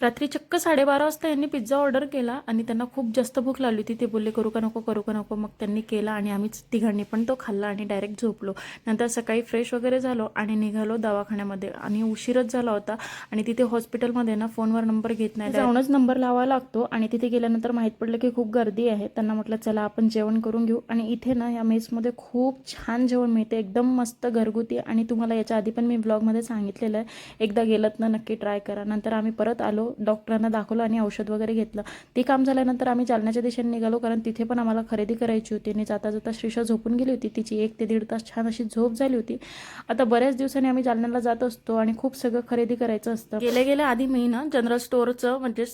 रात्री चक्क 12:30 वाजता यांनी पिझ्झा ऑर्डर केला आणि त्यांना खूप जास्त भूक लागली होती. ते बोलले करू का नको, करू का नको. मग त्यांनी केला आणि आम्हीच तिघांनी पण तो खाल्ला आणि डायरेक्ट झोपलो. नंतर सकाळी फ्रेश वगैरे झालो आणि निघालो दवाखान्यामध्ये आणि उशीरच झाला होता. आणि तिथे हॉस्पिटलमध्ये ना फोनवर नंबर घेत नाही, जाऊनच नंबर लावावा लागतो. आणि तिथे गेल्यानंतर माहीत पडलं की खूप गर्दी आहे. त्यांना म्हटलं चला आपण जेवण करून घेऊ. आणि इथे ना या मेसमध्ये खूप छान जेवण मिळते, एकदम मस्त घरगुती. आणि तुम्हाला याच्या आधी पण मी ब्लॉगमध्ये सांगितलेलं आहे, एकदा गेलत ना नक्की ट्राय करा. नंतर आम्ही परत आलो, डॉक्टरांना दाखवलं आणि औषध वगैरे घेतलं. ते काम झाल्यानंतर आम्ही जालन्याच्या दिशेने निघालो, कारण तिथे पण आम्हाला खरेदी करायची होती. आणि जाता जाता श्रीषा झोपून गेली होती, तिची 1 ते 1.5 तास छान अशी झोप झाली होती. आता बऱ्याच दिवसांनी आम्ही जालन्याला जात असतो आणि खूप सगळं खरेदी करायचं असतं. गेल्या आधी मी ना जनरल स्टोअरचं म्हणजे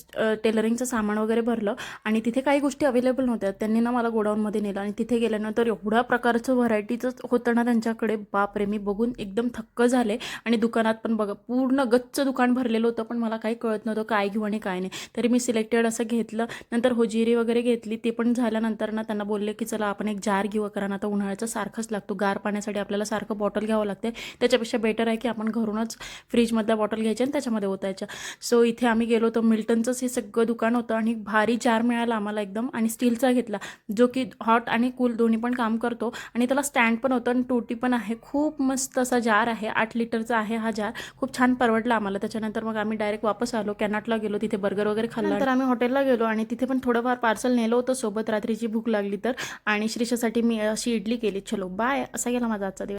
टेलरिंगचं सामान वगैरे भरलं आणि तिथे काही गोष्टी अवेलेबल नव्हत्या. त्यांनी ना मला गोडाऊनमध्ये नेलं आणि तिथे गेल्यानंतर एवढ्या प्रकारचं व्हरायटीचं होतं ना त्यांच्याकडे, बापरे, मी बघून एकदम थक्क झाले. आणि दुकानात पण बघा पूर्ण गच्च दुकान भरलेलं होतं, पण मला काही कळत नव्हतं काय घेऊ आणि काय नाही. तरी मी सिलेक्टेड असं घेतलं. नंतर होजिरी वगैरे घेतली. ते पण झाल्यानंतर ना त्यांना बोलले की चला आपण एक जार घेऊ, कारण आता उन्हाळ्याचा सारखंच लागतो, गार पाण्यासाठी आपल्याला सारखं बॉटल घ्यावं लागते. त्याच्यापेक्षा बेटर आहे की आपण घरूनच फ्रीजमधल्या बॉटल घ्यायच्या आणि त्याच्यामध्ये ओतायच्या. सो इथे आम्ही गेलो तर मिल्टनचंच हे सगळं दुकान होतं आणि भारी जार मिळाला आम्हाला एकदम. आणि स्टीलचा घेतला, जो की हॉट आणि कूल दोन्ही पण काम करतो. आणि त्याला स्टँड पण होतं आणि टोटी पण आहे. खूप मस्त असा जार आहे, 8 लिटरचा आहे हा जार. खूप छान परवडला आम्हाला. त्याच्यानंतर मग आम्ही डायरेक्ट वापस आलो, कॅनॉटला गेलो, तिथे बर्गर वगैरे खाल्ला. नंतर आम्ही हॉटेलला गेलो आणि तिथे पण थोडंफार पार्सल नेलं होतं सोबत, रात्रीची भूक लागली तर. आणि श्रीषासाठी मी अशी इडली केली. चलो बाय, असा गेला माझा आजचा दिवस.